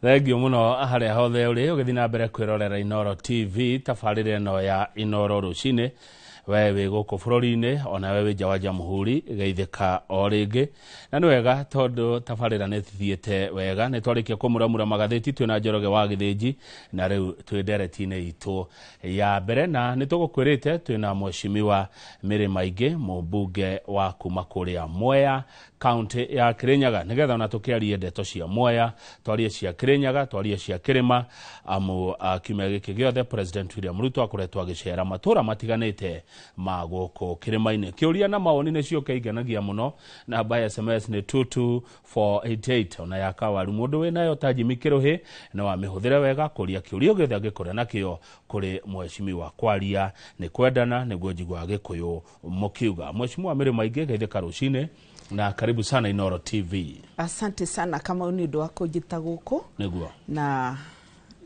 Thengio muno haria hothe uri ugithi na mbere kwirorera Inoro TV tabarire no ya Inoro rucine wewe guku bururi-ini ona wewe nja wa Jamhuri geithika o ringi na ni wega tondu tabarira ni thithiete wega ni twarikia kumuramura magatheti twina Njoroge wa Githinji na riu twi ndereti-ini itu ya mbere na ni tugukwirite twina mheshimiwa Mary Maingi mubunge wa kuma kuria Mwea county ya Kirinyaga nigetha ona tukiarie ndeto cia Mwea twarie cia Kirinyaga twarie cia Kirima amu kiumia giki giothe President William Ruto akoretwo agicera matura matiganite maguko Kirima-ini kiuria na maoni nicio keiganagia muno na by SMS ni 22488 ona ya kawaru mundu winayo taji mikiruhi na wa mihuthire wega kuria kiuria giothe agikore nakio kuri mheshimiwa kwaria ni kwendana niguo njigwa gikuyu mukiuga mheshimiwa Mary Maingi geithika rucine na karibu sana Inoro TV. Asante sana kama uni ndo wako njita guku niguo na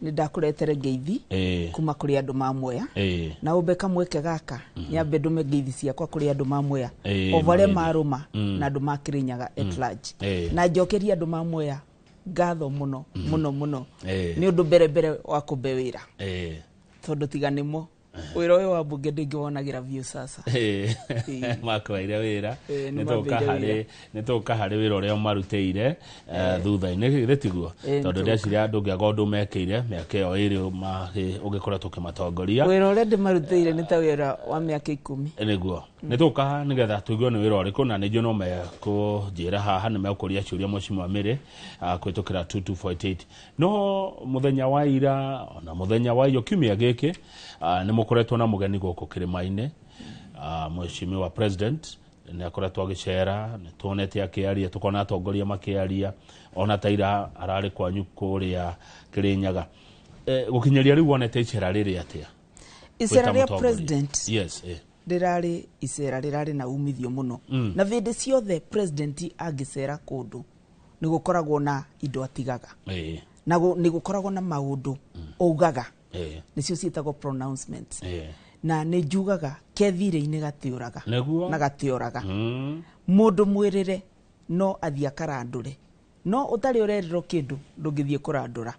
nindakuretere ngeithi kuma kuri andu ma Mwea na ubeka mweke gaka nyambe ndume ngeithi ciakwa kuri andu ma Mwea ovale maruma na andu ma Kirinyaga at large na njokeria andu ma Mwea ngatho muno muno ni undu mbere wa kubewira tondu tiganimo wira uyu wa bunge ndingiwonagira view sasa makwaire wira nitoka hari wira uria marutire thutha-ini ritiguo tondu ndeciria andu ngiagondu mekeire miaka iyo iri ugikora tukimatongoria wira uria ndimarutire ni ta wira wa miaka 10 niguo nitoka nigetha tuigwe ni wira uriku na nijio no mekunjira haha ni mekuria ciuria mheshimiwa Mary kwitukira 2248 no muthenya wa ira na muthenya wa iyo kiumia giki ni mukoretwo na mugeni guku Kirima-ini mheshimiwa president ni akoretwo agicera ni tuonete akiaria tukona atongoria makiaria ona taira arari kwanyu kuria Kirinyaga gukinyeria riu wonete icera riri atia icera ria president yes rirari icera rirari na umithio muno na vindi ciothe president agicera kundu ni gukoragwo na indo atigaga na ni gukoragwo na maundu ugaga nicio ciitagwo pronouncements na ni njugaga kethire-ini gatiuraga na gatiuraga mundu mwirire no athia karandure no utari urerero kindu ndungithie kurandura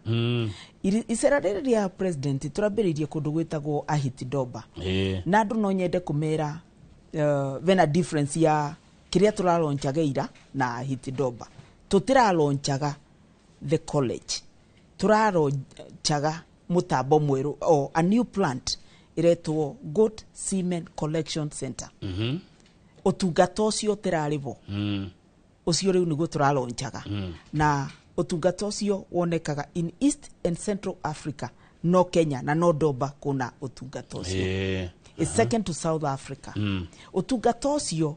icera riri ria president turambiririe kundu gwitagwo Ahiti Doba na andu no nyende kumera vena difference ya kiria turalonchaga ira na Ahiti Doba tutiralonchaga the college turalonchaga mutambo mweru a new plant iretwo Goat Semen Collection Center utungata ucio tirarivo ucio riu niguo turalonchaga na utungata ucio wonekaga in East and Central Africa no Kenya na no Doba kuna utungata ucio is second to South Africa utungata ucio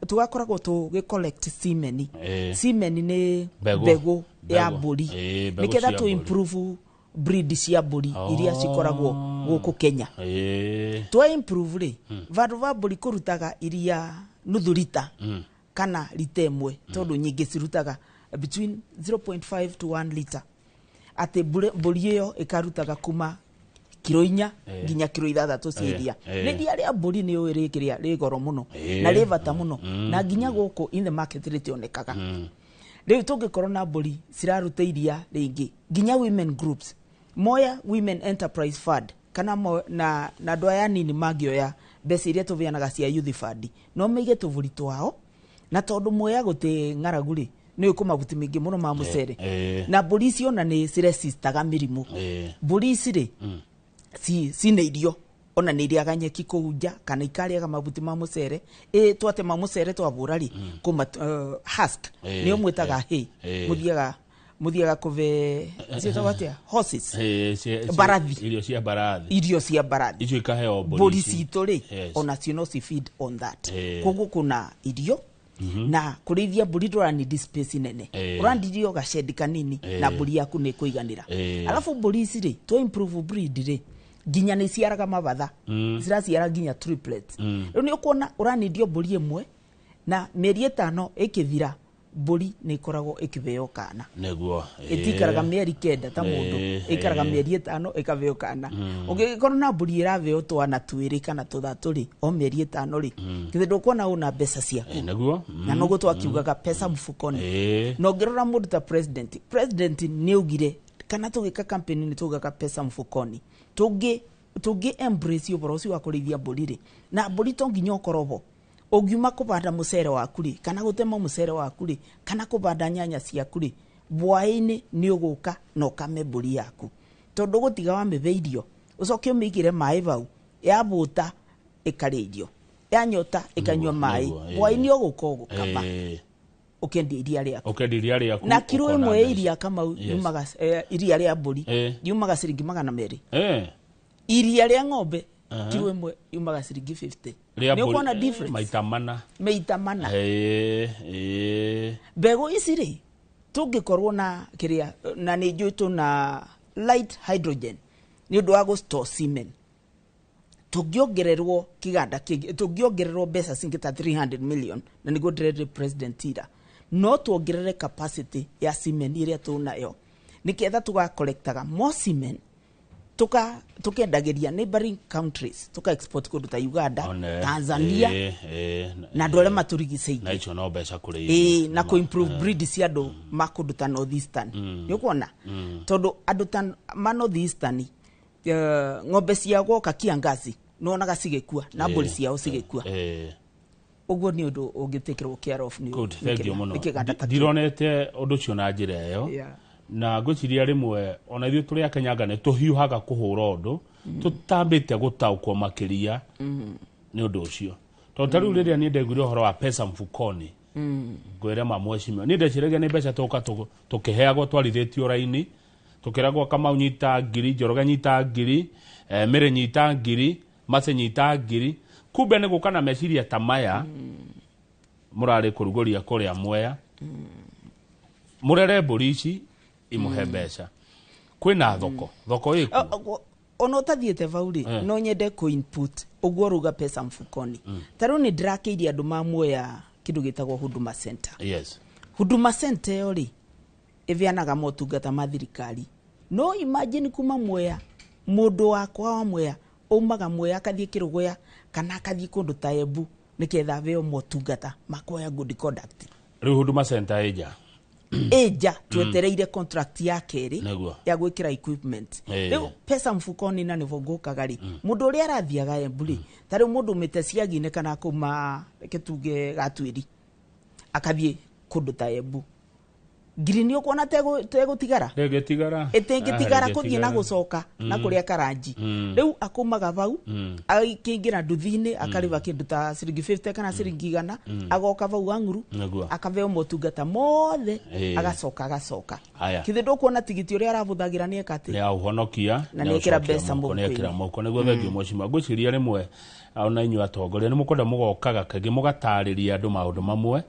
tugakoragwo tugicollect semen ni bego ya mburi niketha tu improve breed cia mburi iria cikoragwo guku Kenya to improve ri vandu va mburi kurutaga iria nuthu lita kana lita imwe tondu nyingi cirutaga between 0.5 to 1 liter ate mburi iyo ikarutaga kuma kilo 4 nginya kilo 6 ciria ni dia ria mburi ni uiri kiria ri goro muno na ri vata muno na nginya guku in the market ritionekaga riu tungikorwo na mburi ciraruta iria ringi nginya women groups Mwea Women Enterprise Fund kana na andu aya nini magioya mbeca iria tuvianaga cia youth fund no meige tuvuri twao na tondu Mwea guti ngaraguri ni ukumavuti mingi muno ma mucere na mburi icio na ni ciresistaga mirimu mburi ici ri cine irio ona ni iriaga nyeki kuunja kana ikariaga mavuti ma mucere twate ma mucere twavura ri kuma husk ni umwitaga hay muthiaga kuve cito watia horses barathi irio cia barathi icio ikaheo mburi citu ri ona cio no ci feed on that koguo kuna irio na kurithia mburi ndurani space nene urandirio gashedi kanini na mburi yaku ni kuiganira alafu mburi ici ri to improve breed ri ginya ni ciaraga mavatha ciraciara ginya triplets riu ni ukuona uranidio mburi imwe na mieri 5 ikithira mbũri nĩ ikoragwo ĩkĩbeo kana Neguo. ĩtikaraga mĩeri kenda ta mũndũ ĩikaraga mĩeri 5 ĩkabeo kana ũngĩkorwo na mbũri ĩrabeo twana twĩrĩ kana tũthatũ rĩ o mĩeri 5 rĩ githĩ ndũkuona una mbeca ciaku Neguo. na noguo twakiugaga pesa mfukoni na ũngĩrora mũndũ ta president nĩ augire kana tũgĩka campaign nĩ tugaga pesa mfukoni tũngĩ embrace ũboro ũcio wa kũrĩithia mbũri rĩ na mbũri to nginya ũkorobo ũngiuma kũbanda mũcere waku rĩ kana gũtema mũcere waku rĩ kana kũbanda nyanya ciaku rĩ bwaĩ-inĩ nĩ ũgũka na ũkame mbũri yaku tondũ gũtiga wa mĩbeirio ũcoke ũmĩigĩre maĩ bau yabũta ĩkarĩa irio yanyota ĩkanyua maĩ bwaĩ-inĩ ũgũka ũgũkama ũkendia iria rĩaku na kiro ĩmwe ya iria kama yumaga iria rĩa mbũri yumaga ciringi 200 iria rĩa ng'ombe kiro ĩmwe yumaga ciringi 50 nĩ ũkuona difference maita mana mbegũ ici rĩ tũngĩkorwo na kĩrĩa na nĩ njũĩtwo na light hydrogen nĩ ũndũ wa gũstore semen tũngĩongererwo kĩganda kĩngĩ tũngĩongererwo mbeca cingi ta 300 million na nĩguo ndĩrete president ira no tuongerere capacity ya semen iria tunayo nĩketha tũgakolektaga more semen tukendagĩria neighboring countries tuka export kũndũ ta Uganda Tanzania na andũ arĩa maturigicĩirie na icio no mbeca kũrĩ na improve breed cia andũ makũndũ ta North Eastern nĩ ũkuona tondũ andũ ta North Eastern ng'ombe cia gũka kiangazi nonaga cigĩkua na mbũri ciao cigĩkua ũguo nĩ ũndũ ũngĩtĩkĩrwo care of nĩ ndironete ũndũ ũcio na njĩra ĩyo na ngũciria rĩmwe ona ithuĩ tũrĩ Akenyanga nĩ tũhiũhaga kũhũra ũndũ tũtambĩte gũtaũkwo makĩria nĩ ũndũ ũcio tondũ rĩu rĩrĩa niĩ ndaiguire ũhoro wa pesa mfukoni ngwĩre mamwecimio niĩ ndeciragia nĩ mbeca tũkĩheagwo twarithĩtio raini tũkĩragwo Kamau nyita ngiri Njoroge nyita ngiri Mĩrĩ nyita ngiri Mace nyita ngiri kumbe nĩ gũka na meciria ta maya mũrarĩ kũrugũria kũrĩa Mwea mũrere mbũri ici imuhe mbeca kwĩna thoko ĩkuo ona ũtathiĩte bau rĩ no nyende input ũguo ruga pesa mfukoni tarĩu nĩ ndĩrakĩirie andũ ma Mwea kĩndũ gĩtagwo Huduma Center Huduma Center ĩyo rĩ ĩbeanaga motungata ma thirikari no imagine kuma Mwea mũndũ wakwa wa Mwea umaga Mwea akathiĩ Kĩrũgũya kana akathiĩ kũndũ ta Embu nĩketha abeo motungata makuoya good conduct rĩu Huduma Center eja twetereire contract ya kerĩ ya gwĩkĩra equipment rĩu pesa mfukoni na nĩvo ngũkaga rĩ mũndũ ũrĩa arathiaga Embu rĩ tarĩu mũndũ ũmĩte ciagi-inĩ kana kuma Gĩtuge Gatwĩri akathiĩ kũndũ ta Embu ngiri nĩ ũkuona tegũtigara ĩtĩngĩtigara kũthiĩ na gũcoka na kũrĩa Karanji rĩu akumaga bau akĩingĩra nduthi-inĩ akarĩba kĩndũ ta ciringi 50 kana ciringi 100 agoka bau Ang'uru akabeo motungata mothe agacoka kĩthĩ ndũkuona tigiti ũrĩa arabũthagĩra nĩ ekatĩ nĩ ahonokia na nĩ ekĩra mbeca mũhuko nĩguo thengio mwecima ngwĩciria rĩmwe ona inyuĩ atongoria nĩ mũkwenda mũgokaga kaingĩ mũgatarĩria andũ maũndũ mamwe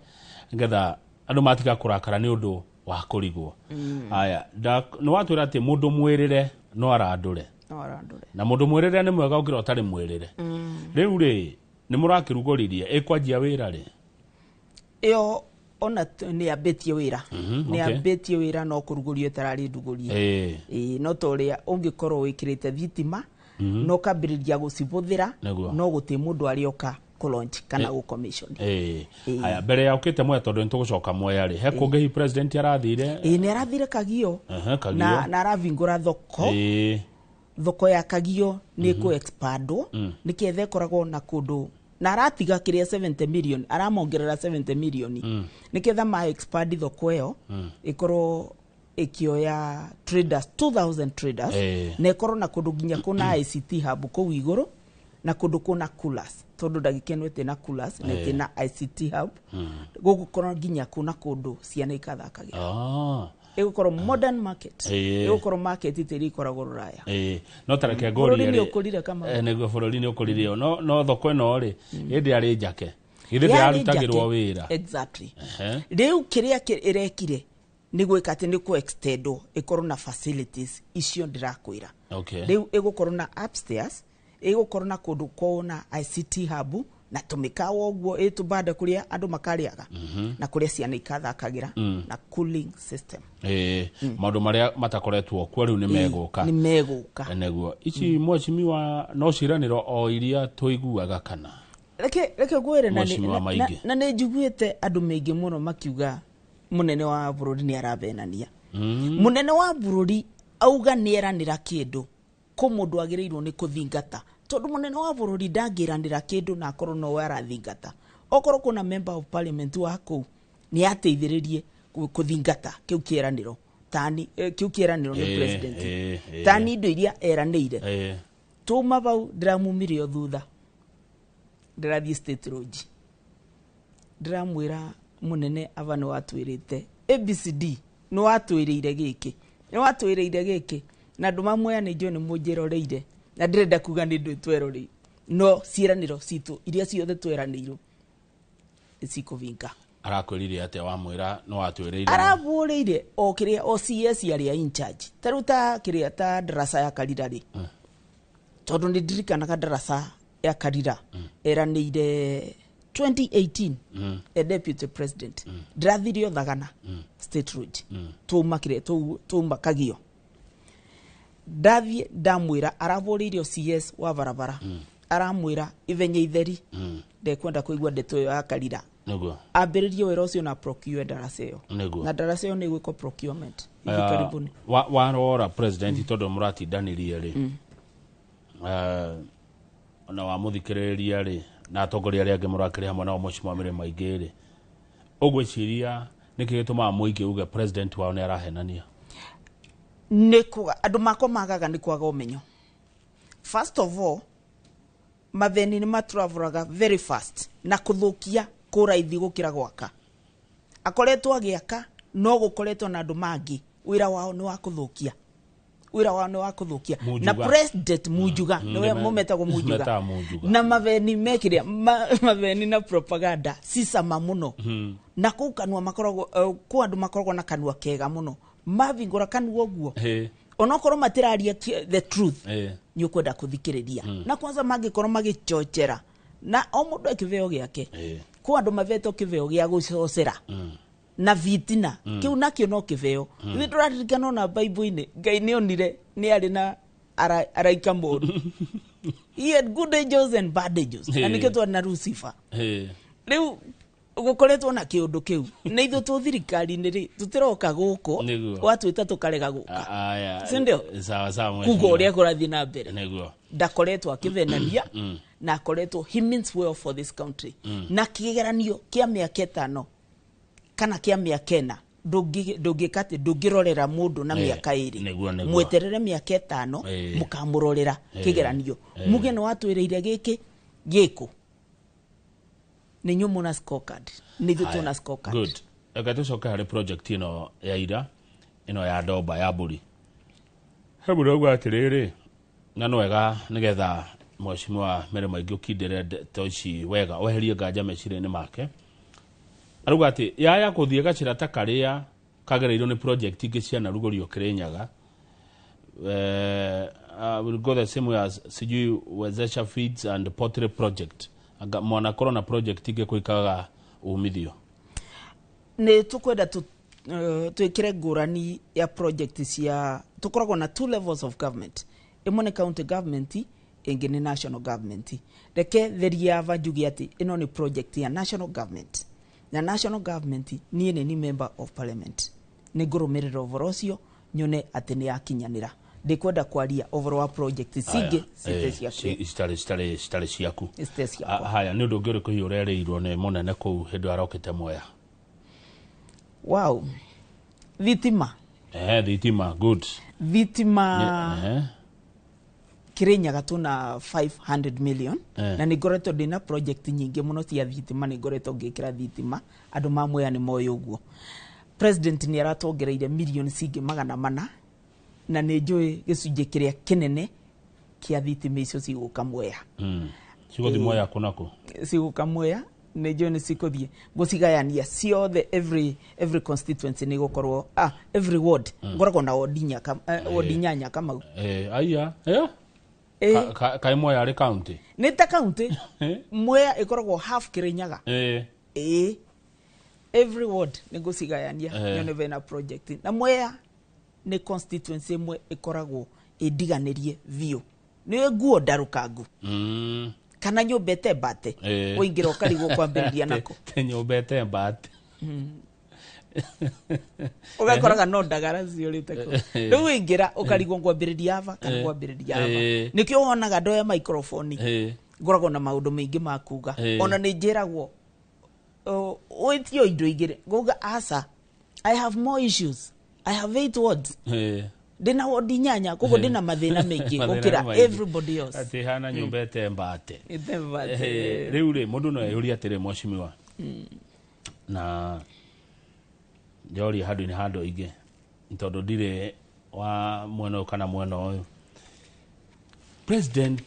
nĩgetha andũ matiga kũrakara nĩ ũndũ wa kũrigwo haya nĩ watwĩra atĩ mũndũ mwĩrĩre no arandũre na mũndũ mwĩrĩre nĩ mwega ũngĩra ũtarĩ mwĩrĩre rĩu rĩ nĩ mũrakĩrugũririe ĩkwanjia wĩra rĩ ĩyo ona nĩ ambĩtie wĩra no kũrugũrio tararĩ ndugũrie no torĩa ũngĩkorwo wĩkĩrĩte thitima no kambĩrĩria gũcibũthĩra no gũtĩ mũndũ arĩoka launch kana commission haya mbere ya ukite Mwea tondu nitũgũcoka Mwea rĩ he kũngĩ hi president arathire nĩ arathire Kagio na aravingũra thoko ya Kagio nĩ ku expandwo nĩketha ĩkoragwo na kũndũ na aratiga kĩrĩa 70 million aramongerera 70 million nĩketha ma expand thoko ĩyo ĩkorwo ĩkĩoya traders 2000 traders na ĩkorwo na kũndũ nginya kuna ICT hub kũu igũrũ na kũndũ kuna coolers tondu ndagĩkenwo ĩtĩ na coolers na ĩtĩ na ICT hub gũgũkorwo nginya kuna kũndũ ciana ikathakagira ĩgũkorwo modern market ĩgũkorwo market ĩtĩrĩ ikoragwo Rũraya no tareke ngoria nĩ ũkũrire kama nĩguo bũrũri nĩ ũkũrire no thoko ĩno rĩ hĩndĩ arĩ njake githĩ yarutagĩrwo wĩra exactly rĩu kĩrĩa ĩrekire nĩ gwĩka atĩ nĩ ku extendwo ĩkorwo na facilities icio ndĩrakwĩra rĩu ĩgũkorwo na upstairs ĩgũkorwo na kũndũ kwao na ICT hub na tumikawa uguo itubanda kuria andu makariaga na kuria ciana ikathakagira na cooling system maundu maria matakoretwo kwa riu ni meguka neguo ici mwacimiwa no ciraniro o iria tuiguaga kana reke gwire na ne njiguite andu maingi muno makiuga munene wa bururi ni arabenania munene wa bururi auga ni eranira kindu ko mundu agireirwo ni kuthingata tondu munene wa bururi ndangiranira kindu na akorwo no arathingata okorwo kuna member of parliament wako ni ateithiririe kuthingata kiu kieraniro tani kiu kieraniro ni president tani indo iria eranire tuma bau ndiramumirio thutha ndirathie state road ndiramwira munene avano watwirite ABCD no watwirire giki na nduma moya ni jo ni mujiroreire na ndirenda kuga ni ndu twerori no ciraniro citu iria ciothe tweranirwo icikuvinga arakwirire ate wa mwira no watwirire araburiire o kiria o CS aria in charge taruta kiria ta darasa ya karirari tondu ndirikanaga darasa ya karira eranire 2018 a deputy president drathirio thagana state road tuma kagio ndathie ndamwira aravuririo CS wa barabara aramwira ivenye itheri ndekwenda kuigua ndeto yo akarira neguo ambiririo wera ucio na procure darasa yo na darasa yo ni gwiko procurement hivi karibuni warora president todo murati daniel ri na wa muthikiriria ri na atongoria aria ange murakiri hamwe na mushimwa mire maingi ri ugwiciria nikigituma muingi uge president wao ni arahenania nikuga andu mako magaga ni kwaga umenyo. First of all, matheni ni matravelaga very fast na kuthukia kuraithi gukira gwaka. Akoretwo agiaka no gukoretwo na andu mangi wira wao ni wa kuthukia. Na president mujuga no mumetagwo mujuga na matheni mekiria matheni na propaganda sisama muno na kukanwa makoragwo ku andu makoragwo na kanwa kega muno mavingura kanwa guo onokorwo matiraria the truth ni ukwenda kuthikiriria na kwanza magikorwo magichochera na o mundu akiveo giake ku andu maveto kiveo gia gucocera na vitina kiu nakio no kiveo ni turaririkana na Bible-ini Ngai ni onire ni ari na araika mundu he had good angels and bad angels na niketwa na Lucifer riu gukoretwo na kiundu kiu na ithu tu thirikari ni ri tutiroka guko watu itatu karega guka sindio sawa kugo uria kurathi na mbere niguo ndakoretwo akivenania na akoretwo he means well for this country na kigeranio kia miaka 5 kana kia miaka 4 ndungikate ndungirorera mundu na miaka 2 mweterere miaka 5 mukamurorera kigeranio muge no watwirire giki giko ni nyumu na scorecard ni vitu na scorecard good agatucoka hari project ino ya ira ino ya ndomba ya mburi hebu rogwa atiriri na nwega nigetha mwashimwa mere maingi ukindire toci wega weherie nganja mecire-ini make aruga ati yaya kuthie gacira ta karia kagereirwo ni project ingi cia narugorio Kirinyaga will go the same way as sijui wezesha feeds and poultry project mwana corona project ingi kuikaga umithio ni tukwenda twikire ngurani ya project cia tukoragwo na 2 levels of government imwe ni county government ingi ni national government reke theria vanjugi ati ino ni project ya national government na national government ni member of parliament ni ngurumirira ovorocio nyone ati ni akinyanira ndikwenda kwaria overall project singe stare ciaku haya ni undu ngiri kuhiurereirwo ni munene ku hindu arokete moya wow thitima good thitima Kirinyaga tuna 500 million na ni ngoretwo ndina project nyingi muno cia thitima ni ngoretwo ngikira thitima andu mamwe ni moyo uguo president ni aratongereire million singi 400 na ni njui gicunje kiria kinene kia thitima icio ciguka Mwea ciguthi Mwea kunako ciguka Mwea ni njui ni cikuthie gucigayania ciothe every constituency ni gukorwo every ward ngoragwo na ward nyanya kama aya Kai Mwea arĩ county. Nĩ ta county. Mwea ĩkoragwo half Kirinyaga. Every ward nĩ gũcigayania nyone vena project. Na Mwea nĩ constituency ĩmwe ĩkoragwo ĩdiganĩrie biũ. Nĩ nguo ndarukangu. Kana nyũmbete mbate. Ũingĩra ũkarigwo kwambĩrĩria nako. Nyũmbete mbate. Ugakoraga no ndagara ciũrĩte ko. Rĩu ũingĩra ũkarigwo kwambĩrĩria ava kana kwambĩrĩria ava. Nĩkĩo wonaga ndoya microphone. Ngoragwo na maũndũ maingĩ ma kuga. Ona nĩ njĩragwo wĩtio indo igĩrĩ. Nguga asa, I have more issues. I have 8 words. Ndina ward 8 koguo ndina mathĩna maingĩ gũkĩra everybody else. Ati hana nyũmbete mbate. Rĩu rĩ mũndũ no eyũria atĩrĩ mheshimiwa. Na Jori handũ-inĩ handũ ingĩ tondũ ndirĩ wa mwena kana mwena ũyũ. President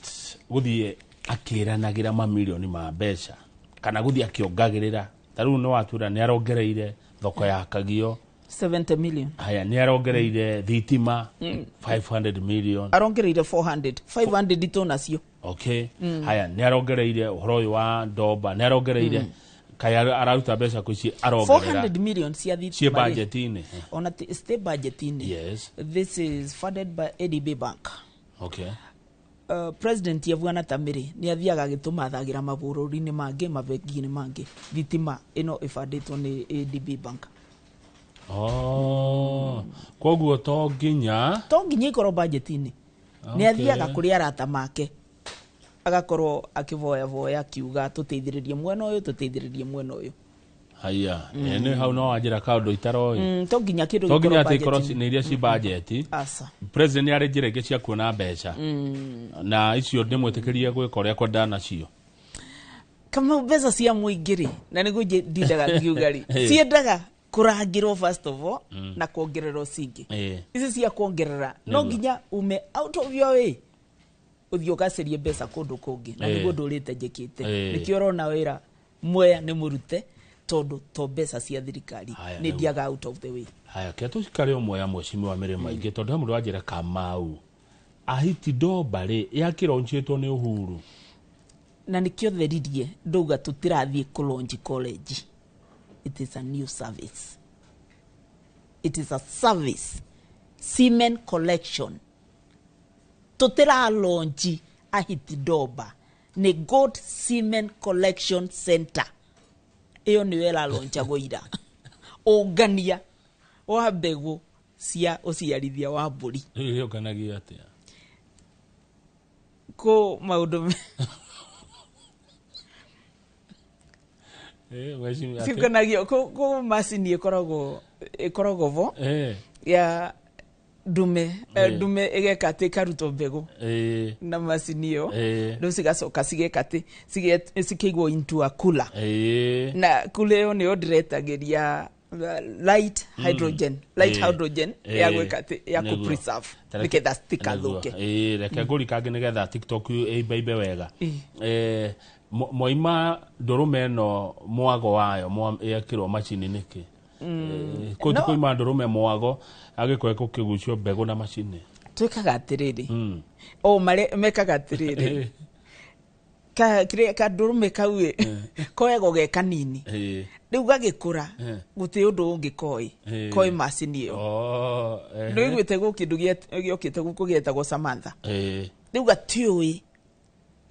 gũthiĩ akĩranagĩra mamilioni ma mbeca kana gũthiĩ akĩongagĩrĩra. Tarĩu nĩ watura nĩ arongereire thoko ya Kagio 70 million. Haya nĩ arongereire thitima 500 million. Arongereire 400. 500 ito nacio. Okay. Haya nĩ arongereire ũhoro ũyũ wa ndomba nĩ arongereire kaya arauta mbeca kuici arongerera 400 million cia thitima. Cia budget-inĩ. On a state budget-inĩ. Yes. This is funded by ADB Bank. Okay. President Yavwana Tamiri ni athiaga agĩtũmathagira mabũrũri-inĩ mangĩ mabengi-inĩ mangĩ thitima ĩno ĩfundĩtwo nĩ ADB Bank. Koguo to nginya ikorwo budget-inĩ. Nĩ athiaga kũrĩ arata make agakorwo akivoya kiuga tũteithĩrĩrie mwena ũyũ. Haya nĩ hau no wanjĩra kaũndũ itaroĩ. To nginya kĩndũ to nginya atĩ ikorwo nĩ iria ci budget. President nĩ arĩ njĩra ingĩ cia kuona mbeca na icio ndĩmwĩtĩkĩrie gwĩka ũrĩa kwenda nacio. Kama mbeca cia mũingĩ na nĩguo ndindaga ngiuga ciendaga kurangirwo first of all na kuongererwo cingĩ. Ici cia kuongerera no nginya ume out of your way uthio gacerie mbeca kũndũ kũngĩ na nĩguo ndũrĩte njĩkĩte. Nĩkĩo ũrona wĩra Mwea nĩ mũrute tondũ to mbeca cia thirikari nĩ ndiaga out of the way. Haya kĩa tũcikare Mwea mheshimiwa Mary Maingĩ tondũ he mũndũ wanjĩra Kamau ahiti ndomba rĩ yakĩronchĩtwo nĩ Uhuru na nĩkĩo theririe ndauga tũtirathiĩ kũlaunch college. It is a new service. It is a service. Semen collection. Totera launchi ahiti ndomba ni Goat Semen Collection Center. Iyo ni wela launcha goira. Ogania wa mbegu cia uciarithia wa mburi. Iyo kanagia atia. Ko maundu Sikanagio ko masini ikoragwo vo ya dume egekate karuto mbegu na masini yo ndo cigacoka cigekate cikeigwo into a cooler na cooler yo ni odretageria light hydrogen ya gwekate ya ku preserve nigetha stickathuke reke nguri kangi nigetha TikTok ibe wega moima ndurume no mwago wayo yakirwo macini niki kuti kuima ndurume mwago agikweko kigucio mbegu na macini twikaga atiriri mekaga atiriri ka ndurume kauye koego ge kanini riu gagikura guti undu ungi koi macini iyo no igwite gukindu giokite gukugietagwo Samantha riu gatiui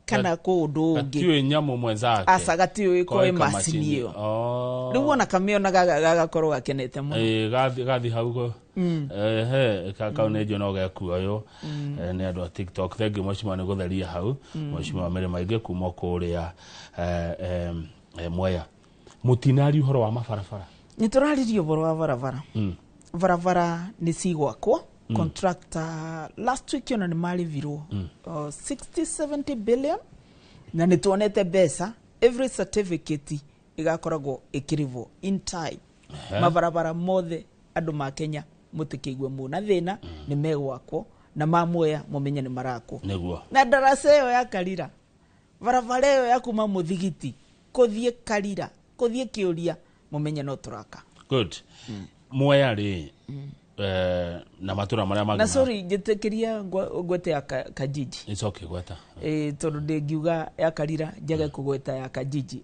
kana kundu ungi atiwe nyamu mwenzake asagatiwe koi macini iyo riu ona kamiona gagakorwo gakenete muno gathi haugo kakaonejo no gakua yo ni andu a TikTok thank you mheshimiwa ni gutheria hau mheshimiwa Mary Maingĩ kuma kuria Mwea mutinari uhoro wa mabarabara ni turaririo boro wa barabara ni cigwakwo contractor last week yona ni mali virwo 60-70 billion na ni tuonete mbeca every certificate igakoragwo ikirivo in time mabarabara mothe andu ma Kenya mutikigwe muna thina ni megwakwo na Mwea mumenye ni marako niguo na darasa yo ya Karira barabara yo ya kuma muthigiti kuthie Karira kuthie Kiuria mumenye no turaka good Mwea ri na matura maria mangĩ. Na sorry njetekeria gwete ya Kajiji. It's okay gweta. Tondu ndengiuga ya Karira njage kugweta ya Kajiji.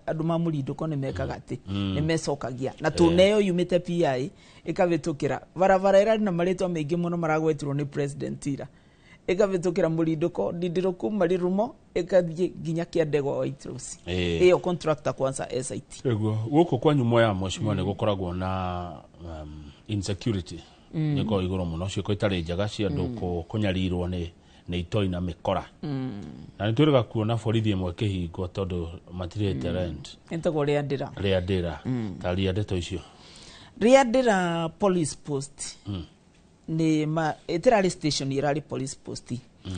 Andu mamurinduko ni mekaga ati ni mecokagia na tuneyo yumite PI ikavitukira varavara ira na maritwa maingi muno maragwetirwo ni president ira ikavitukira murinduko ndidiruku marirumo ikathie ginya kiandego White Rose iyo contractor kwanza SIT. Ego guko kwa nyumo ya mheshimiwa ni gukoragwo na insecurity niko iguru muno cio itari njaga cia nduko kunyarirwo ni itoi na mikora na nituriga kuona borithi imwe kihingo tondu matirete rent entego riandira tari ndeto icio riandira police post ni etirari station irari police post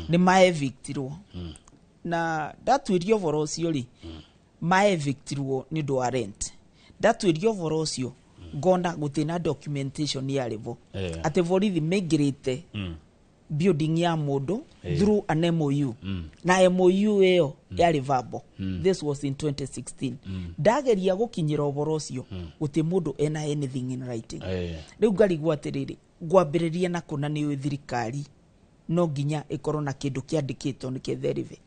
ni maevictirwo na datwirio voro cio ri maevictirwo ni ndo wa rent datwirio voro cio gona gutina documentation ya levo ate borithi megirite building ya mundu through an MOU na MOU eyo yari vabo this was in 2016 dageria gukinyira oboro ucio guti mundu ena anything in writing riu ngarigwa atiriri gwambiriria na kuna ni thirikari no nginya ikorwo na kindu kiandikitwo ni ketherive.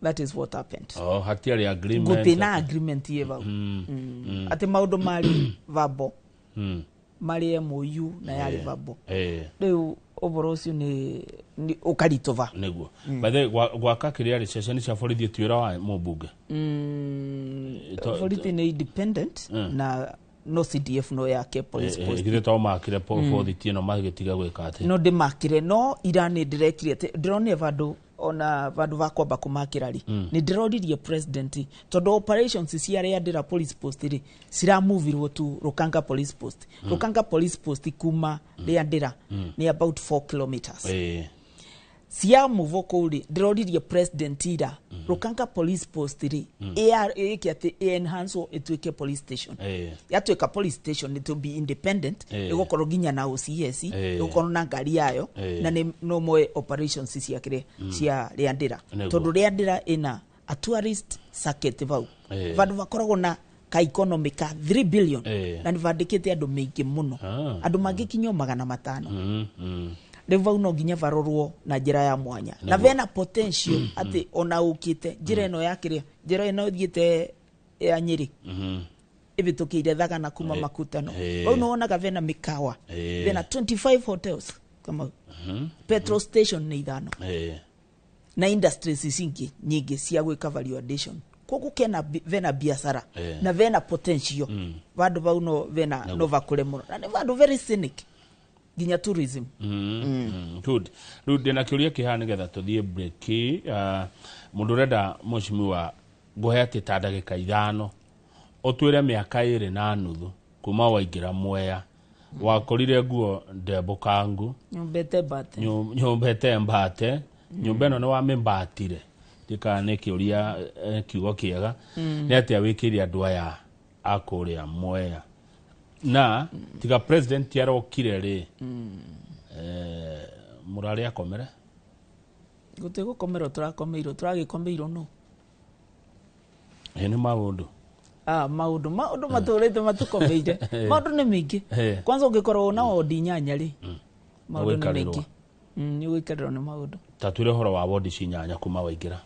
That is what happened. Hatiari agreement. Gutina agreement yeva. Ati maundu mari vabo. Mari MOU na yari vabo. Riu oboro ucio ni ukaritova. Niguo. By the gwaka kiria recession cia borithi twira wa mubunge. Borithi ni independent na no CDF no yake police post. Githe to makire borithi no magitiga gwika ati. No de makire no irani directly ati drone vado ona vandu vakwamba kumakira ri ni ndiroririe president tondu operations cia ndira police post ri ciramovirwo tu Rukanga police post Rukanga police post kuma ndira ni about 4 kilometers cia muvo kuri ndiroririe president ira Rukanga police post ri ikiate enhance etweke police station yatweka police station to be independent igokoro ginya na OCS igokoro na ngari yayo na no moe operations cia kire cia riandira tondu riandira ina a tourist circuit vau vandu vakoragwo na ka economic 3 billion na nivandikite andu maingi muno andu magikinyo 500 Revau no ginya varorwo na njira ya mwanya na vena potential ati ona ukite njira eno yakiria njira eno thiete ya Nyeri ibitukire thaga na kuma makutano no ona gavena mikawa vena 25 hotels kama petrol station ni ithano na industries zingi nyingi cia gwika valuation kogu kena vena biashara na vena potential vandu vau no vena no vakure muno na vandu very cynic ginya tourism. Good. Rude na kiuria kihana getha tuthie break. Mundu renda mheshimiwa guhe ati ta ndagika 5 otwire miaka 2 na nuthu kuma waingira Mwea wakorire nguo ndembukangu nyumbete mbate nyumba ino ni wa membatire ndika ne kiuria kiugo kiega ni ati awikiri andu aya akuria Mwea na tiga president yarokire ri murari akomere gutego komero turagikomero no ene maundu maundu maturite matukomeire maundu ni mingi kwanza ungikorwo na odi nyanya ri maundu ni mingi ni wikariro ni maundu tatwire horo wa wodi cinyanya kuma waingira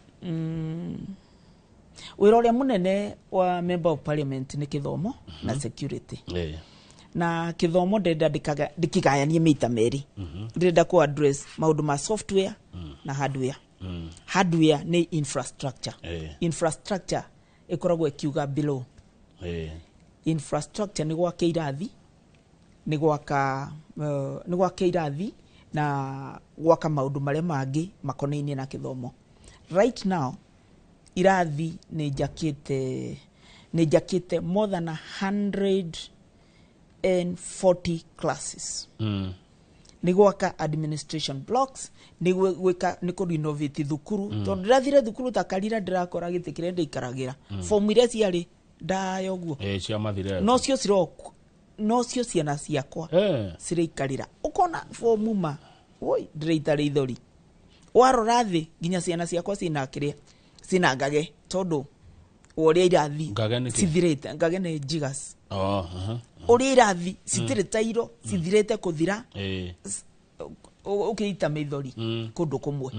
wiroria munene wa member of parliament ni kithomo na security na kithomo ndikigayanie mita meri ndenda ku address maundu ma software na hardware hardware ni infrastructure infrastructure ikoragwo ikiuga below infrastructure ni gwaka irathi ni gwaka irathi na gwaka maundu maria mangi makonainie na kithomo right now irathi ni jakite more than 140 classes ni gwaka administration blocks ni gwika ni ku renovate thukuru tondu ndathire thukuru ta Karira ndirakora gitikire ndikaragira form iria ciari ndayo guo cia mathire no cio ciroko no cio ciana ciakwa ciraikarira ukona form ma oi ndireitare ithori warora thi ginya ciana ciakwa cina kiria cina ngage tondu uria irathi cithirite ngage ni jigas uri irathi citire tairo cithirete kuthira ukiita mithori kundu kumwe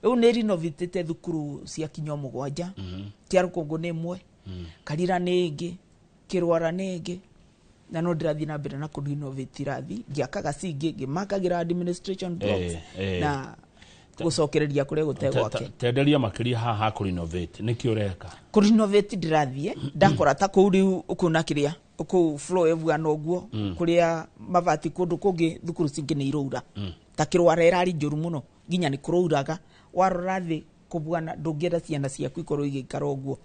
u ni renovate thukuru cia kinyo 7 tia Rukungu ni imwe Karira ni ingi Kirwara ni ingi na no ndirathi na mbere na ku renovate irathi ngiakaga cingi ngimakagira administration blocks na gucokereria kure gutegwake tenderia makiria haha ku renovate niki ureka ku renovate ndirathie ndakora ta ku riu ukuna kiria ku flow evuana oguo kuria mabati kundu kungi thukuru cingi ni iroura ta Kirwara irari njuru muno ginya ni kurouraga warora thi kubuana ndungira ciana ciaku ikorwo igikara oguo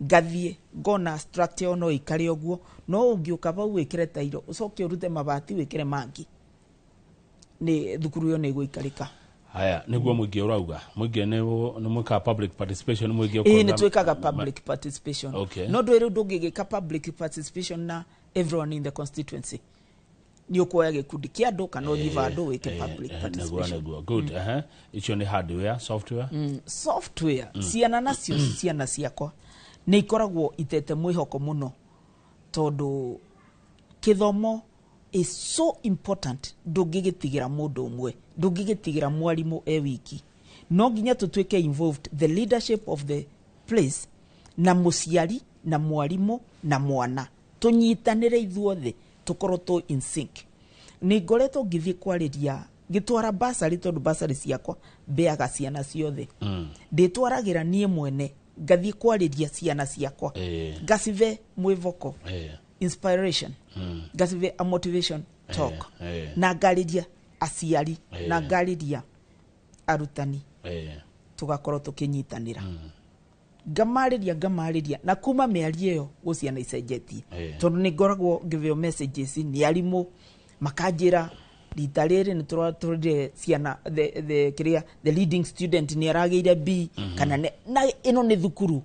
ngathie ngona structure no ikare oguo no ungiuka bau wikire tairo ucoke urute mabati wikire mangi ni thukuru yo ni guikarika. Haya niguo muingi urauga muingi ni mwika public participation muingi ni twikaga public participation no ndwire ndungigika public participation na everyone in the constituency ni ukuoya gikundi kia andu kana uthiva andu wike public participation good icio ni hardware software ciana nacio ciana ciakwa ni ikoragwo itete mwihoko muno tondu kithomo is so important ndungigitigira mundu umwe ndungigitigira mwarimu wiki no nginya tutwike involved the leadership of the place na muciari na mwarimu na mwana tunyitanire ithuothe tukorwo to in sync ni ngoretwo ngithie kwariria gitwara basari tondu basari ciakwa beaga ciana ciothe nditwaragira nie mwene ngathie kwariria ciana ciakwa ngacive mwivoko inspiration ngacive a motivation talk na ngariria aciari na ngariria arutani tugakorwo tukinyitanira ngamariria na kuma miario yo guciana icenjetie tondu ni ngoragwo ngiveo messages ni arimu makanjira rita riri ni turire ciana the leading student ni arageire B kana na ino ni thukuru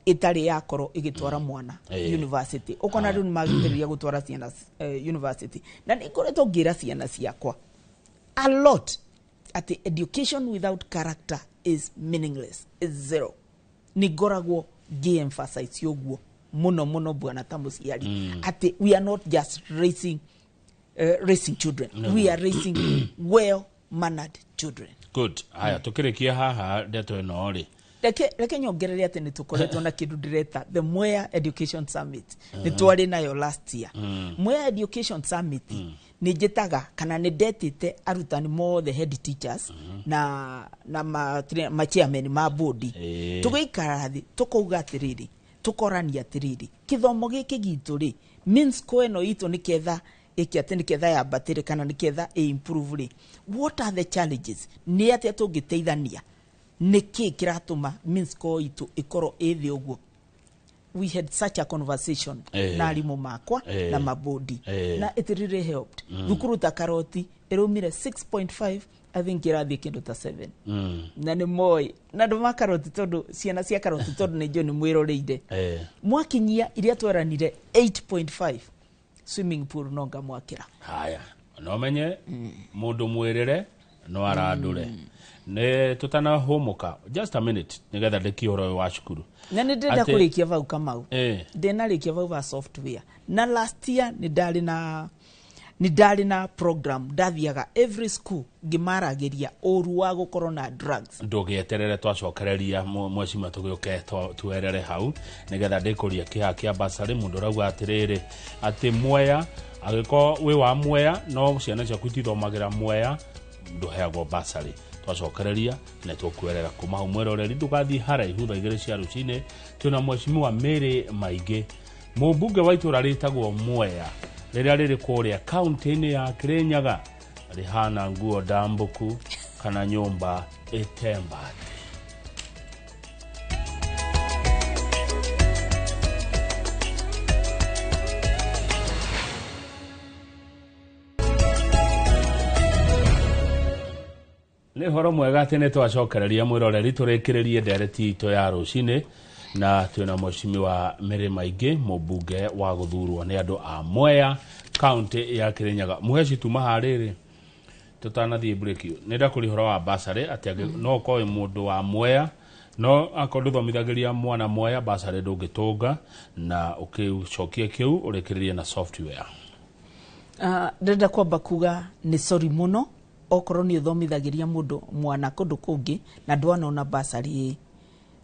itari yakoro igitwara mwana university ukona riu ni magitiriria gutwara ciana university na ni ngoretwo ngira ciana ciakwa a lot at the education without character is meaningless, is zero. Ni goragwo gi-emphasize yoguo muno bwana tamuciari ati we are not just raising children, we are raising well mannered children. Good. Haya tukirikia haha ndeto ino ri Leke nyongerere ati ni tukoretwo na kindu direta the Mwea Education Summit ni twari nayo last year. Mwea Education Summit ni jetaga kana ni detete arutani mo the head teachers na ma chairman ma board tugaikara thi tukauga atiriri tukorania atiriri kithomo giki gitu ri means koeno itu ni ketha ikiate ni ketha ya batiri kana ni ketha improve ri what are the challenges ni ati tungiteithania niki kiratuma means ko itu ikoro ethi oguo. We had such a conversation na arimu makwa na mabodi na it really helped. Thukuru ta Karoti erumire 6.5 I think irathi kindu ta 7 na ni moi na ndo makaroti tondu ciana cia Karoti tondu ni joni mwiroreire mwakinyia iria tweranire 8.5 swimming pool nonga mwakira. Haya no menye mundu mwirire no arandure ne tutana homoka just a minute nigetha ndikihoro wa cukuru na ndenda kurikia vau kamau ndena rikia vau va software na last year ni dali na program dathiaga every school gimarageria oru wa gukoro na drugs ndugieterere twacokereria mwecima tugioke tuerere hau nigetha ndikuria kiha kia basari mundu rauga atiriri ati Mwea agiko we wa Mwea no ciana ciaku itithomagira Mwea nduheagwo basari twacokereria na tukwirera kuma umweroreri ndugathi haraihu thaigire cia rucine tuna mwecimiwa Mary Maige mubunge wa itura ritagwo Mwea riria riri kuria county-ini ya Kirinyaga rihana nguo ndambuku kana nyumba itembati. Ni horo mwega ati ni twacokereria mwiroreri turikirerie ndereti ito ya rucine na twina mwecimiwa Mary Maige mubunge wa guthurwo ni andu a Mwea county ya Kirinyaga. Muheci tuma hariri tutanathie break nenda kuri horo wa basari ati no koe mundu wa Mwea no akorwo thomithagĩria mwana moya basarĩ ndũngĩtũnga na ũkĩcokie kĩu ũrĩkĩrĩrie na software. Ndĩrenda kwamba kuga nĩ sorry mũno okorwo nĩ ũthomithagĩria mũndũ mwana kũndũ kũngĩ na ndwanona basarĩ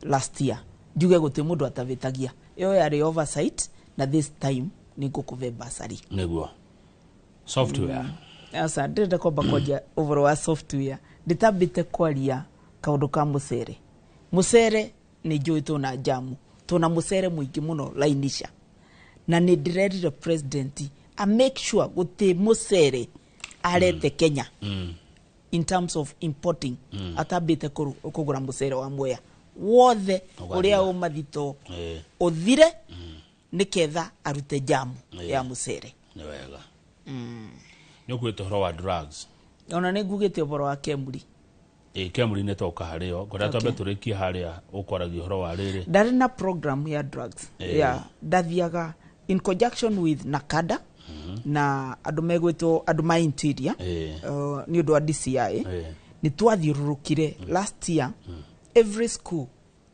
last year. Njuge gũtĩ mũndũ atavĩtagia. Ĩyo yarĩ oversight na this time nĩ ngũkũve basarĩ. Nĩguo. Software. Asa ndĩrenda kwamba kwanjia ũhoro wa software. Ndĩtambĩte kwaria kaũndũ ka mũcere. Mũcere nĩ njũĩ tũna jamu. Tũna mũcere mũingĩ mũno lainisha. Na nĩ ndĩrerire president a make sure gũtĩ mũcere arete Kenya. In terms of importing. Atambĩte kũgũra mũcere wa Mwea. Wothe ũrĩa ũmathito ũthire nĩketha arute jamu ya mũcere. Nĩ wega. Nĩ ũkwĩte ũhoro wa drugs. Ona nĩ ngugĩte ũhoro wa Kemuri. Kemuri nĩ toka harĩo. Ngwenda twambe tũrĩkie harĩa ũkwaragia ũhoro wa rĩrĩ. Ndarĩ na program ya drugs. Ndathiaga in conjunction with Nakada na andũ megwĩtwo andũ ma interior nĩ ũndũ wa DCI. Nĩ twathiũrũrũkire last year every school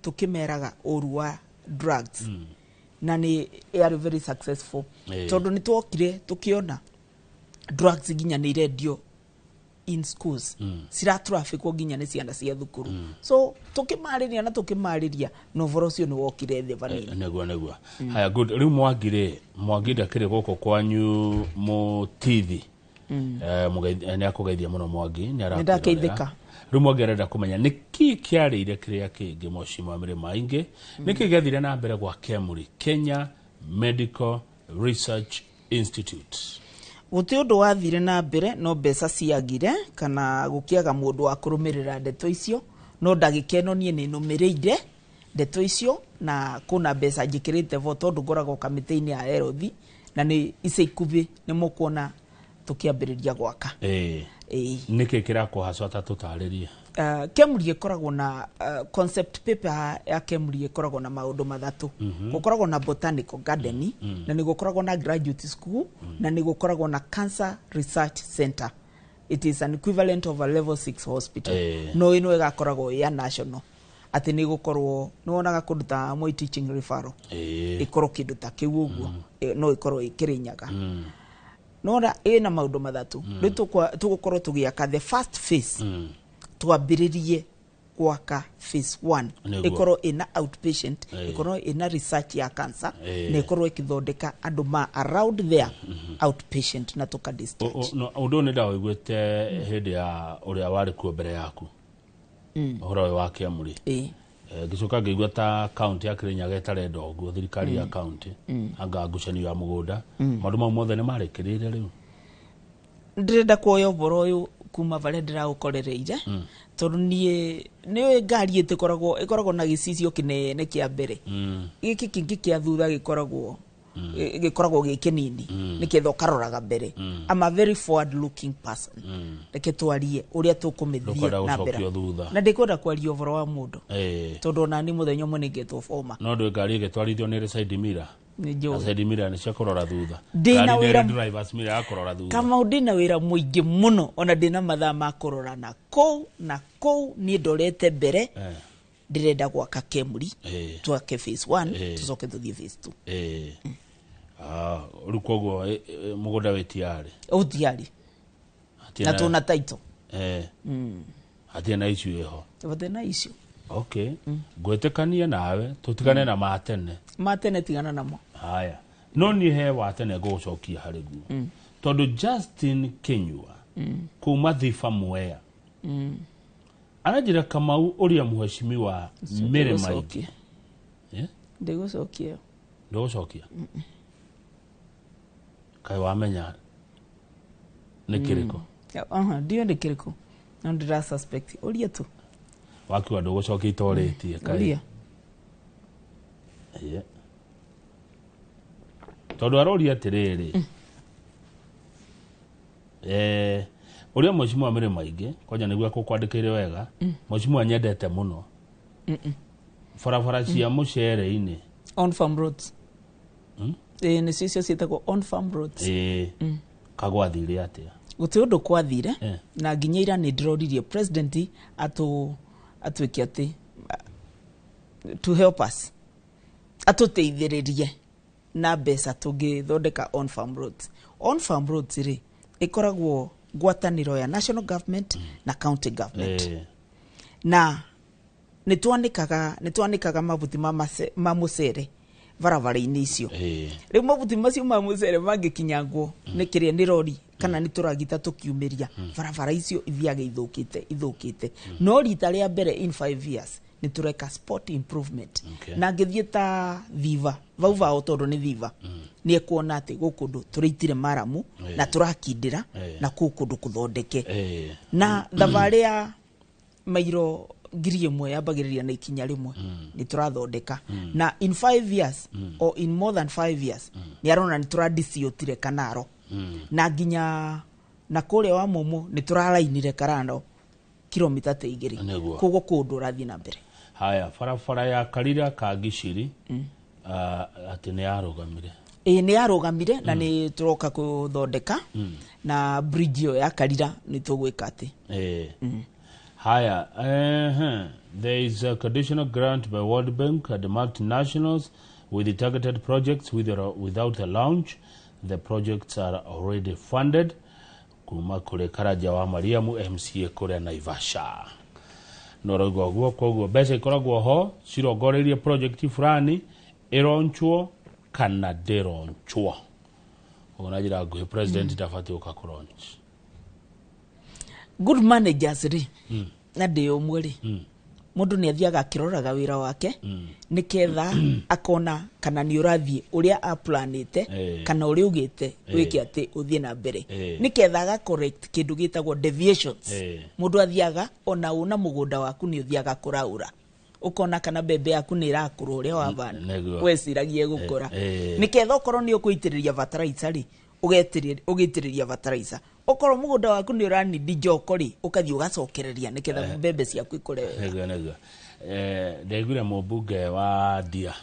tukimeraga ũru wa drugs. Na nĩ are very successful. Tondũ nĩ twokire tukiona drugs nginya nĩ irendio in schools. Sira traffic nginya nĩ ciana cia thukuru. So tukimarĩria na tukimarĩria no ũhoro ũcio nĩ wokire thĩ vanini. Nĩguo. Haya good. Rĩu Mwangi ndakĩrĩ gũkũ kwanyu Mũtithi. Nĩ akũgeithia mũno Mwangi. Nĩ ndakeithĩka. Rĩu Mwangi arenda kũmenya nĩkĩ kĩarĩire kĩrĩa kĩngĩ Mheshimiwa Mirĩma Aingĩ nĩkĩ gĩathire na mbere gwa Kemuri Kenya Medical Research Institute. Gũtĩ ũndũ wathire na mbere no mbeca ciagire kana gũkĩaga mũndũ wa kũrũmĩrĩra ndeto icio no ndagĩkeno niĩ nĩ nũmĩrĩire ndeto icio na kuna mbeca njĩkĩrĩte vo tondũ ngoragwo kamĩtĩ-inĩ ya Health na nĩ ica ikuhĩ nĩ mũkuona tũkĩambĩrĩria gwaka. Nĩkĩ kĩrakũhaca ta tũtarĩrie. Kemuri ĩkoragwo na concept paper ya Kemuri ĩkoragwo na maũndũ mathatũ. Gũkoragwo na botanical garden na nĩ gũkoragwo na graduate school na nĩ gũkoragwo na cancer research center. It is an equivalent of a level 6 hospital. No ĩno ĩgakoragwo ya national. Atĩ nĩ gũkorwo nĩ wonaga kũndũ ta Moi teaching referral. Ĩkorwo kĩndũ ta kĩu ũguo no ĩkorwo ĩkĩrĩnyaga. Nora ĩna maũndũ mathatũ. Rĩu tũgũkorwo tũgĩaka the first phase. Twambĩrĩrie gwaka phase 1 ĩkorwo ĩna outpatient ĩkorwo ĩna research ya cancer na ĩkorwo ĩkĩthondeka andũ ma around there outpatient na tũka discharge. Ũndũ nĩ ndaũiguĩte hĩndĩ ya ũrĩa warĩ kuo mbere yaku ũhoro wa Kemuri. Gĩcoka ngĩigua ta county ya Kirinyaga ĩtarenda ũguo thirikari ya county anga ngucanio ya mũgũnda maũndũ mau mothe nĩ marĩkĩrĩire rĩu. Ndĩrenda kuoya ũhoro ũyũ kuma varĩa ndĩraũkorereire tondũ niĩ nĩ ngari ĩkoragwo na gĩcicio kĩnene kĩa mbere. Gĩkĩ kĩngĩ kĩa thutha gĩkoragwo gĩkĩnini nĩketha ũkaroraga mbere. I'm a very forward looking person. Reke twarie ũrĩa tũkũmĩthia na mbere. Na ndĩkwenda kwaria ũhoro wa mũndũ tondũ ona nĩ mũthenya ũmwe nĩngetwo forma. No ndĩ ngari ĩgĩtwarithio nĩ side mirror. Side mirror nĩ cia kũrora thutha. Drivers mirror ya kũrora thutha. Kama ndĩna wĩra mũingĩ mũno ona ndĩna mathaa ma kũrora na kũu niĩ ndorete mbere. Ndĩrenda gwaka Kemuri twake phase 1 tũcoke tũthiĩ phase 2. Rĩu koguo mũgũnda wĩtiarĩ. Ũtiarĩ. Na tũna title. Hatirĩ na issue ĩho. Hatirĩ na issue. Okay. Ngwĩtĩkania nawe tũtigane na matene. Matene tigana namo. Haya. No niĩ he watene ngũcokia harĩ guo. Tondũ Justin Kinyua kuma Thifa Mwea. Anajira Kamau ũrĩa Mheshimiwa Mirĩma Aingĩ. Ndĩgũcokia. Ndũgũcokia. Kai wamenya nĩ kĩrĩkũ. Ndio nĩ kĩrĩkũ. No ndĩra suspect ũria tu. Wakiwa ndũgũcokia itorĩtie kai. Tondũ aroria atĩrĩrĩ. Ũrĩa Mheshimiwa Mirĩma Aingĩ kwanja nĩguo kwandĩkĩire wega. Mheshimiwa nyendete mũno. Barabara cia mũcere-inĩ. On farm roads. Nĩ cio ciĩtagwo on farm roads. Kagwathire atĩa. Gũtĩ ũndũ kwathire na nginya ira nĩ ndĩroririe president atwĩke atĩ to help us atuteithiririe na mbeca tungithondeka on farm roads. On farm roads ri ikoragwo ngwataniro ya national government na county government. Na nitwanikaga mabuti ma mucere barabara-ini icio. Riu mabuti macio ma mucere mangikinyangwo ni kiria ni rori kana ni turagita tukiumiria barabara icio ithiage ithukite. No rita ria mbere in 5 years ni tureka sport improvement. Na ngithie ta Viva vau tondu ni Viva ni ekuona ati gukundu turiitire maramu na turakindira na kukundu kuthondeke. Na thabari ya mairo ngiri imwe yambagiriria na ikinya rimwe ni turathondeka. Na in 5 years or in more than 5 years ni arona ni turadiciotire kanaro na nginya na kuria wa mumu ni turalainire karando kilomita ta igiri kogo kundu rathi na mbere. Haya farafara ya Karira ka Giciri ati ni arugamire. Ni arugamire na ni turoka kuthondeka na bridge yo ya Karira ni tugwika ati. Haya, there is a conditional grant by World Bank at the multinationals with the targeted projects without a launch. The projects are already funded. Kuma kule Karaja wa Mariamu MCA kule Naivasha. Norogo guo koguo bese ikoragwo ho cirongorerie project fulani ironchwo kana deronchwo. Onajira go president tafati ukakuronch. Good managers ri na de omwe mundu ni athiaga kiroraga wira wake niketha akona kana ni urathie uria a planete kana uri ugite wiki ati uthie na mbere niketha ga correct kindu gitagwo deviations. Mundu athiaga ona una mugunda waku ni uthiaga kuraura ukona kana bebe yaku ni irakura uria wabana weciragie gukura niketha okorwo ni ukuitiriria fertilizer ri ugitiriria fertilizer. Okoro mugunda waku ni urani dijokori ukathi ugacokereria niketha mbembe ciaku ikure wega. Ndegure mubunge wa Dia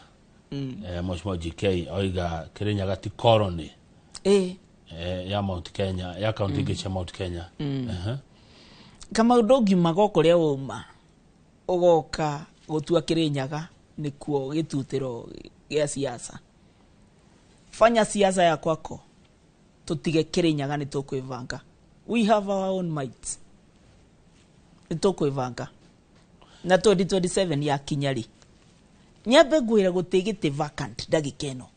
Mheshimiwa GK oiga Kirinyaga ti colony ya Mount Kenya ya county gicha Mount Kenya. Kama ndogi magokoria uma ugoka gutua Kirinyaga nikuo gitutiro gia siasa. Fanya siasa ya kwako tutige Kirinyaga ni tukwivanga. We have our own might. Ni tukwivanga. Na 2027 ya kinyari. Nyabe gwira gutigite vacant dagikeno.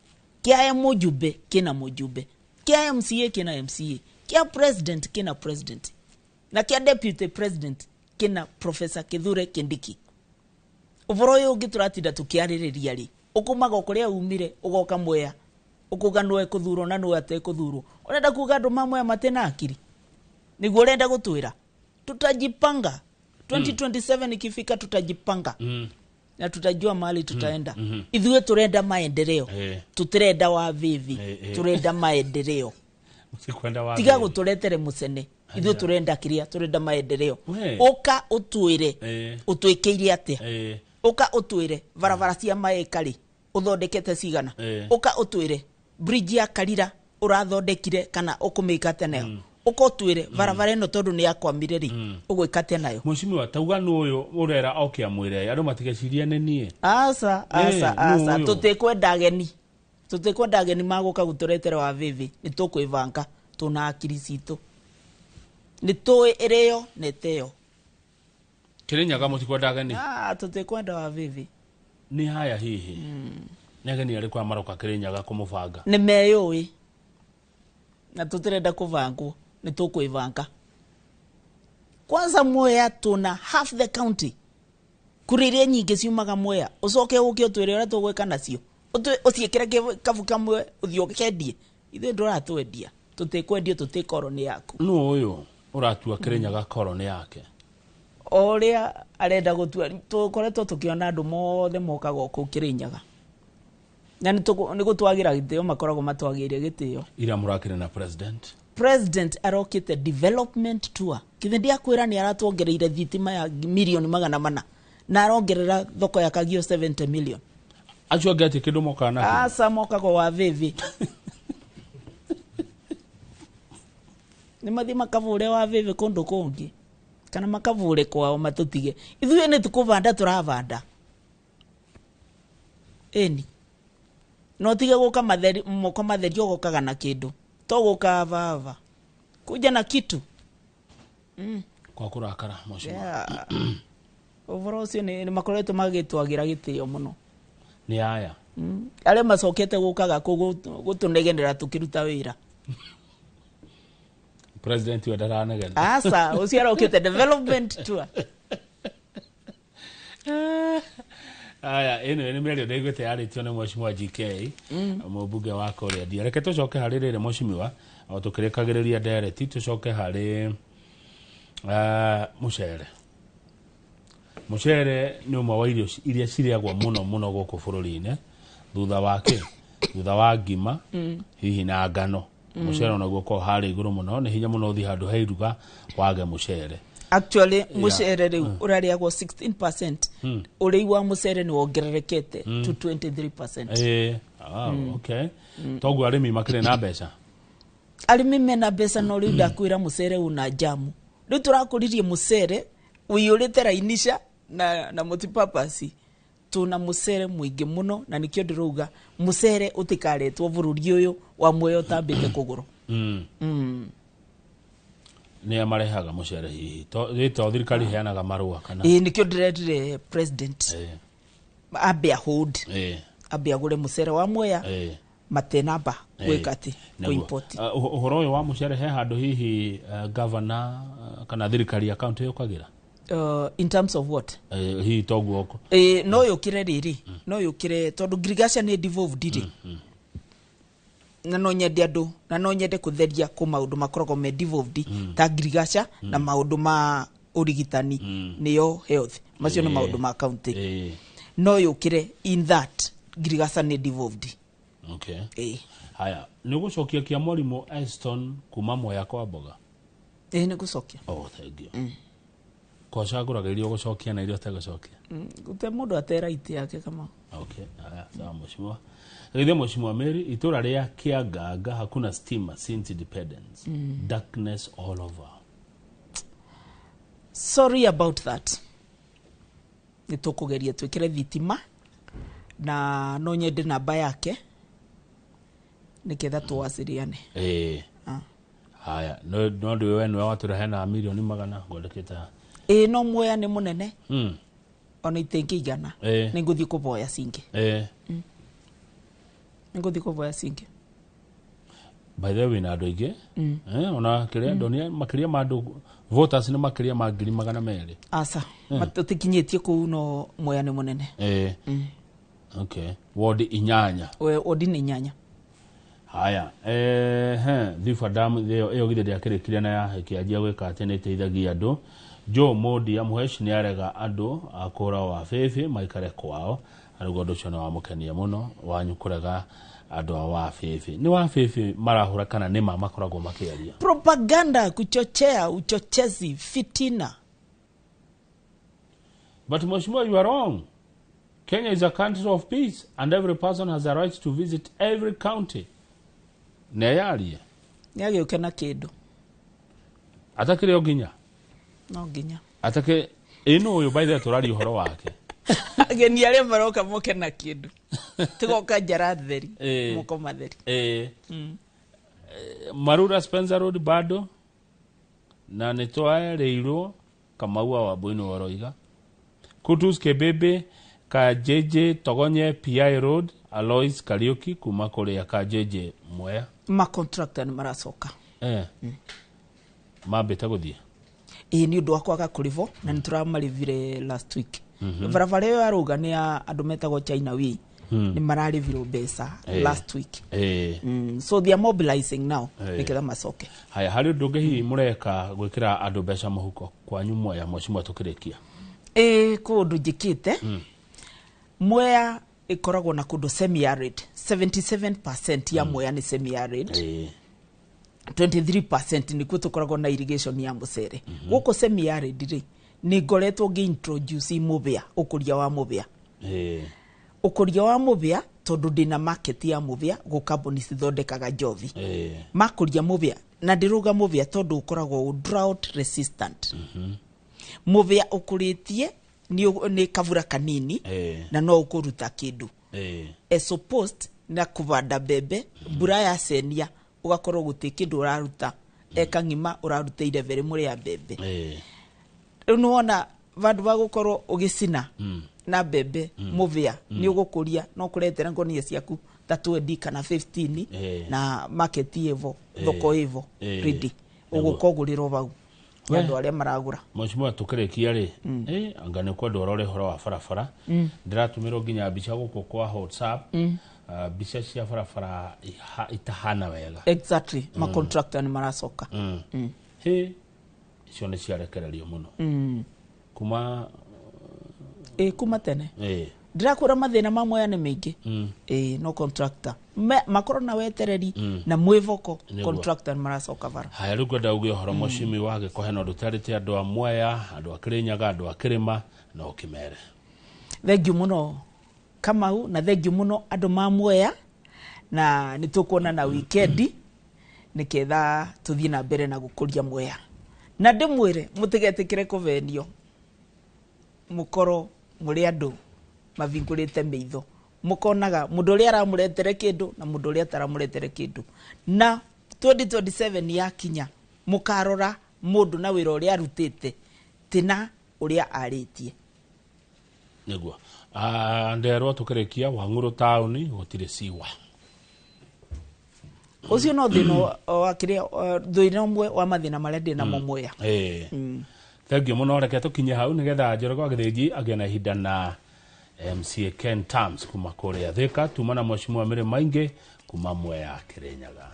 Kia mujube kina mujube. Kia MCA kina MCA. Kia president kina president. Na kia deputy president kina Professor Kithure Kindiki. Uvoroyo gituratida tukiaririria ri. Ukumaga ukuria umire ugoka Mwea. Ukuga noe kuthuro na noe ate kuthuro. Urenda kuga andu mamwe matena akiri. Niguo urenda gutwira. Tutajipanga. 2027 ikifika tutajipanga. Na tutajua mahali tutaenda. Ithuwe turenda maendeleo. Tutirenda wa vivi. Turenda maendeleo. Tiga guturetere musene. Ithuwe turenda kiria, turenda maendeleo. Oka utwire. Utwikeirie atia. Oka utwire barabara cia maekari. Uthondekete cigana. Oka utwire bridge ya Karira urathondekire kana ukumika tene. Uko twire barabara ino tondu ni yakwamire ri ugwikate nayo. Mheshimiwa tauganu uyu urera okia mwire andu matigecirie nenie. Asa tutikwenda ageni maguka guturetera wa vivi ni tukwivanga tuna akiri citu ni tuwe irio neteo Kirinyaga mutikwenda ageni tutikwenda wa vivi ni haya hihi Negeni alikuwa maroka Kirinyaga kumufanga ni meyoi na tutirenda kuvangwo ni tukwivanga. Kwanza Mwea tuna half the county kuririe nyingi ciumaga Mwea ucoke uke utwire ura tugweka nacio uciikire kabu kamwe uthio kendie ithe nduratwendia tutikwendio tutikoroni yaku no uyu uratua Kirinyaga koroni yake oria arenda gutua tukoretwo tukiona andu mothe mokaga ku Kirinyaga na ni gutwagira gitio makoragwo matwagirie gitio ira murakire na president arokite development tour kithindi akwira ni aratwongereire thitima ya milioni 400 na arongerera thoko ya Kagio 70 million acho gati kindu mokana asa mokago wa vivi ni mathima kavure wa vivi kundu kungi kana makavure kwao matutige ithuye ni tukuvanda turavanda eni no tige guka matheri moko matheri ogokaga na kindu to guka vava kuja na kitu kwa kurakara mheshimiwa yeah. Overall sio ni makoretwo magitwagira gitio muno ni aya ale macokete gukaga gutunegenera tukiruta wira president wa daranegena asa usiara ukite development tour aya eno ni meri ndegwete yaritio ni mheshimiwa GK mubunge wa Korea reke tucoke hari rire mheshimiwa o tukirikagiriria direct tucoke hari mucere ni umwe wa irio iria ciriagwo muno guku bururi-ini thutha wa ngima hihi na ngano mucere onaguo ko hari iguru muno ni hinya muno uthi handu hairuga wage mucere actually mucere riu urariagwo 16% uri wa mucere ni wongererekete to 23%. Okay togu arimi makire na mbeca arimi mena mbeca no riu ndakwira mucere una jamu riu turakuririe mucere uyurite rainisha na multipurpose tuna mucere muingi muno na nikio ndiruga mucere utikaretwo bururi uyu wa muoyo tambite kuguru ni amarehaga mucere hihi to thirikari heanaga marua kana nikio ndiretire president abia hold abia gure mucere wa muoya matenaba gwikati ku import uhoro uyu wa mucere he handu hihi governor kana thirikari account yokagira in terms of what hi toguoko no yukire riri no yukire tondu grigation ni devolved riri na no nyende andu na no nyende kutheria ku maundu makorogo me devolved ta grigation na maundu ma urigitani niyo health macio ni maundu ma county no yukire in that grigation ni devolved. Okay haya ni gucokia kia mwalimu Aston kuma moya kwa boga ni gucokia thank you kwa shagura girio gucokia na irio tegucokia gute mundu atera iti yake kama okay haya sawa mheshimiwa ile mheshimiwa Mary itura ria Kiagaga hakuna stima since independence darkness all over. Sorry about that. Nitukugeria twikire thitima na no nyende namba yake niketha tuwasiriane haya no ndio wewe ni watu rahena milioni magana ngondeketa no muoya ni munene ona itengi igana ninguthi kuboya singi ninguthi kuboya singi by the way na andu ingi ona kiria ndonia makiria mandu voters ni makiria ma 200,000 asa matutikinyetie ku no muoya ni munene okay ward inyanya ward ni inyanya haya thifa damu iyo githe ndiakirikiria na ya kianjia gwika atene iteithagia andu Jo Modi amhesh ni arega andu akora wa fefe maikare kwao arugo nducio no wamukenia muno wanyukurega andu wa fefe ni wa fefe marahura kana ni makoragwo makiaria propaganda kuchochea uchochezi fitina. But mheshimiwa, you are wrong. Kenya is a country of peace and every person has a right to visit every county. Neyarie nyage ukena kindu atakire oginya no ginya atake ino uyu by the turari uhoro wake ageni ale maroka moke na kindu tugoka jaratheri moko matheri Marura Spencer Road bado na nitwaereirwo Kamaua wa Boino Woroiga Kutus Kebebe Kajeje Togonye PI Road Alois Kariuki kuma kore ya Kajeje Mwea ma contractor ni marasoka mabeta guthie ni undu wakwaga kurivo na nituramarivire last week barabara yo aruga ni andu metago China wi ni marariviro besa last week so they are mobilizing now nikira masoke haya hari ndunge hi mureka gwikira andu besa muhuko kwa nyumo ya mheshimiwa tukirikia kundu njikite Mwea ikoragwo na kundu semi arid 77% ya Mwea ni semi arid 23% ni kutukoragwo na irrigation ya mucere guko semi arid ri ni ngoretwo ngi-introduce mubia ukuria wa mubia ukuria wa mubia tondu ndina market ya mubia go company cithondekaga njovi makuria mubia na ndiruga mubia tondu ukoragwo drought resistant mubia ukuritie ni kavura kanini na no ukuruta kindu as opposed na kuvanda bebe mbura ya senia ugakorwo guti kindu uraruta eka ngima uraruteire vere muri ya bebe unuona vandu vagukorwo ugicina na bebe muvia ni ugukuria no kuretera ngonia ciaku ta 20 kana 15 na market evo thoko evo ready ugukogurira vau yandu aria maragura Mheshimiwa tukirekia ri anga ni kwa ndorore horo wa farafara ndiratumiro nginya bica guko kwa WhatsApp bica cia farafara itahana wega exactly ma contractor ni maracoka icio ni ciarekererio muno kuma kuma tene ndirakura mathina mamwe ni mingi no contractor makoro na wetereri na mwivoko contractor ni maracoka vara haya rugo ndauge horo mucimi wage kohena rutarite andu a Mwea andu a Kirinyaga andu a Kirima no Kimere thengiu muno Kamau na thengiu muno andu ma Mwea na nitukuona na weekend niketha tuthie na mbere na gukuria Mwea na ndimwire mutigetikire kuvenio mukoro muri andu mavingurite meitho mukonaga mundu uri aramuretere kindu na mundu uri ataramuretere kindu na 2027 yakinya mukarora mundu na wira uri arutite tina uri aritie niguo nderwo tukirekia Wanguru town gutire siwa ucio no thino akiria thina umwe wa mathina maria ndina mo Mwea thank you muno reke tukinye hau nigetha Njoroge Githĩnji agena ihinda na MCA Ken Terms kuma kuria Thika tumana Mheshimiwa Mary Maingi kuma Mwea Kirinyaga